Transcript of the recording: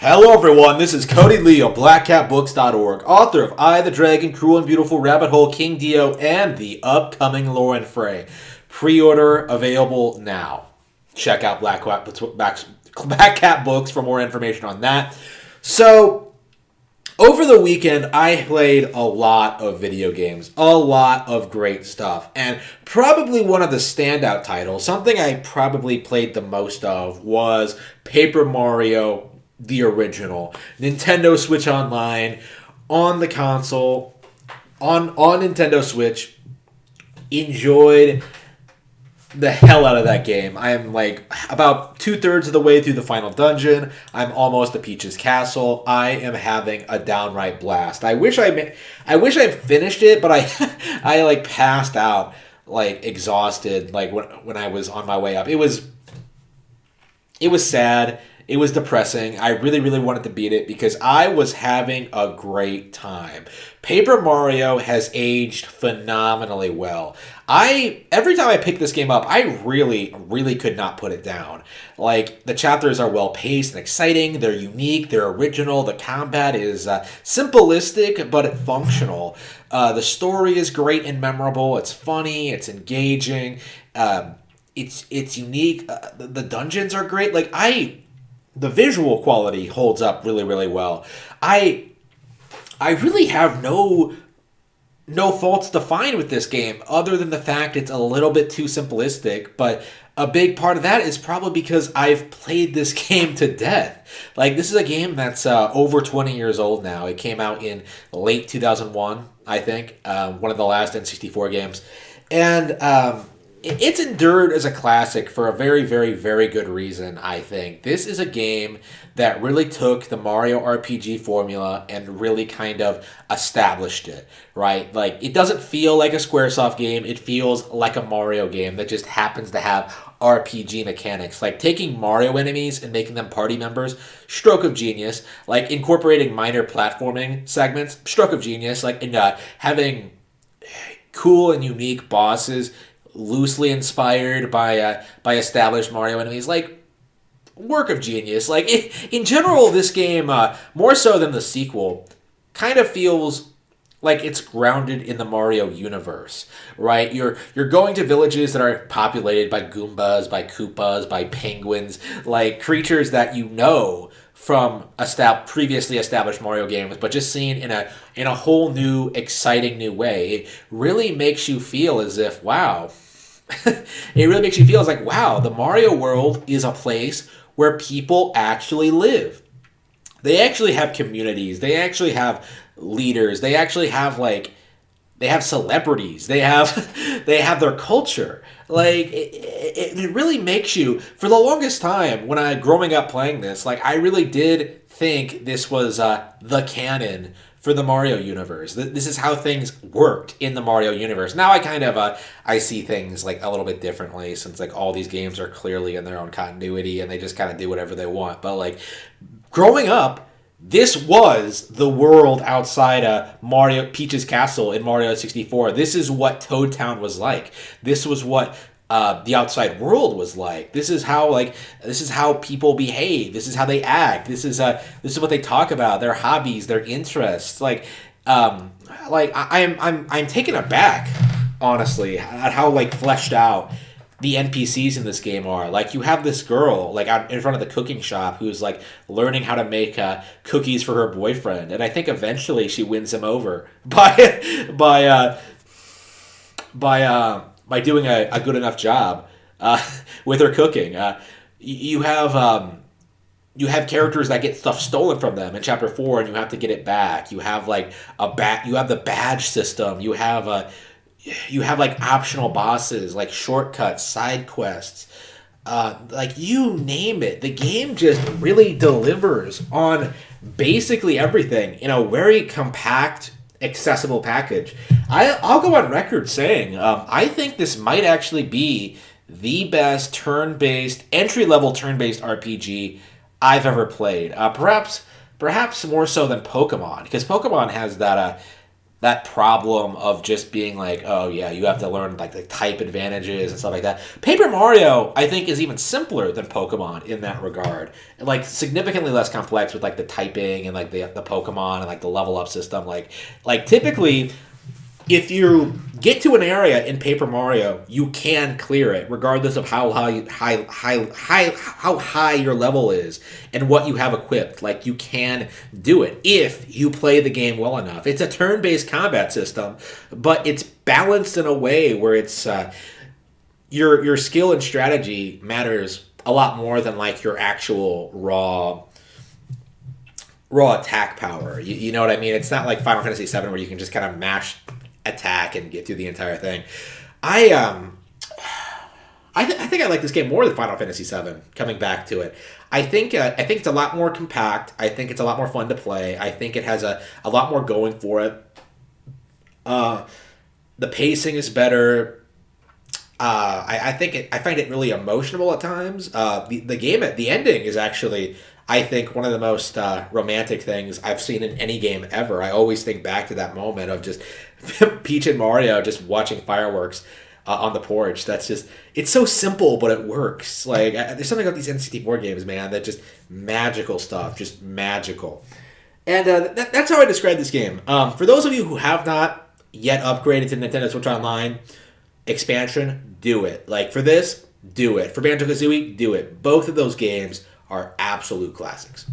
Hello everyone, this is Cody Lee of BlackCatBooks.org, author of I, the Dragon, Cruel and Beautiful, Rabbit Hole, King Dio, and the upcoming Lauren Frey. Pre-order available now. Check out Black Cat Books for more information on that. So, over the weekend, I played a lot of video games, a lot of great stuff, and probably one of the standout titles, something I probably played the most of, was Paper Mario the original. Nintendo Switch Online, on the console, on Nintendo Switch. Enjoyed the hell out of that game. I am like about 2/3 of the way through the final dungeon. I'm almost to Peach's Castle. I am having a downright blast. I wish I finished it, but I like passed out like exhausted like when I was on my way up. It was sad. It was depressing. I really, really wanted to beat it because I was having a great time. Paper Mario has aged phenomenally well. Every time I pick this game up, I really, really could not put it down. Like, the chapters are well paced and exciting. They're unique. They're original. The combat is simplistic, but functional. The story is great and memorable. It's funny. It's engaging. It's unique. The dungeons are great. The visual quality holds up really, really well. I really have no faults to find with this game other than the fact it's a little bit too simplistic, but a big part of that is probably because I've played this game to death. Like, this is a game that's over 20 years old now. It came out in late 2001, I think, one of the last N64 games. And it's endured as a classic for a very, very, very good reason, I think. This is a game that really took the Mario RPG formula and really kind of established it, right? Like, it doesn't feel like a Squaresoft game. It feels like a Mario game that just happens to have RPG mechanics. Like, taking Mario enemies and making them party members, stroke of genius. Like, incorporating minor platforming segments, stroke of genius. Like, and having cool and unique bosses loosely inspired by established Mario enemies, like, work of genius. Like, in general, this game, more so than the sequel, kind of feels like it's grounded in the Mario universe, right? You're going to villages that are populated by Goombas, by Koopas, by penguins, like creatures that you know from previously established Mario games, but just seen in a whole new, exciting new way. It really makes you feel as if, wow. It really makes you feel like, wow, the Mario world is a place where people actually live. They actually have communities. They actually have leaders. They actually have they have celebrities. They have their culture. Like, it really makes you, for the longest time when growing up playing this, like, I really did think this was the canon for the Mario universe. This is how things worked in the Mario universe. Now I kind of I see things like a little bit differently, since like all these games are clearly in their own continuity and they just kind of do whatever they want. But like, growing up, this was the world outside Peach's Castle in Mario 64. This is what Toad Town was like. This was what the outside world was like. This is how people behave. This is how they act. This is what they talk about. Their hobbies, their interests. I'm taken aback, honestly, at how like fleshed out the NPCs in this game are. Like, you have this girl like out in front of the cooking shop who's like learning how to make cookies for her boyfriend, and I think eventually she wins him over by doing a good enough job with her cooking. You have characters that get stuff stolen from them in Chapter 4, and you have to get it back. You have like you have the badge system. You have like optional bosses, like shortcuts, side quests. Like, you name it. The game just really delivers on basically everything in a very compact, accessible package. I'll go on record saying I think this might actually be the best entry-level turn-based RPG I've ever played. Perhaps more so than Pokemon, because Pokemon has that that problem of just being like, oh yeah, you have to learn like the type advantages and stuff like that. Paper Mario, I think, is even simpler than Pokemon in that regard, and like significantly less complex with like the typing and like the Pokemon and like the level up system. Like typically, if you get to an area in Paper Mario, you can clear it regardless of how high your level is and what you have equipped. Like you can do it if you play the game well enough. It's a turn-based combat system, but it's balanced in a way where it's your skill and strategy matters a lot more than like your actual raw attack power. You know what I mean? It's not like Final Fantasy VII where you can just kind of mash attack and get through the entire thing. I think I like this game more than Final Fantasy VII. Coming back to it, I think it's a lot more compact. I think it's a lot more fun to play. I think it has a lot more going for it. The pacing is better. I find it really emotional at times. The game at the ending is actually, I think, one of the most romantic things I've seen in any game ever. I always think back to that moment of just Peach and Mario just watching fireworks on the porch. It's so simple, but it works. Like, there's something about these N64 games, man, that just magical stuff, just magical. And that's how I describe this game. For those of you who have not yet upgraded to Nintendo Switch Online expansion, do it. Like, for this, do it. For Banjo-Kazooie, do it. Both of those games are absolute classics.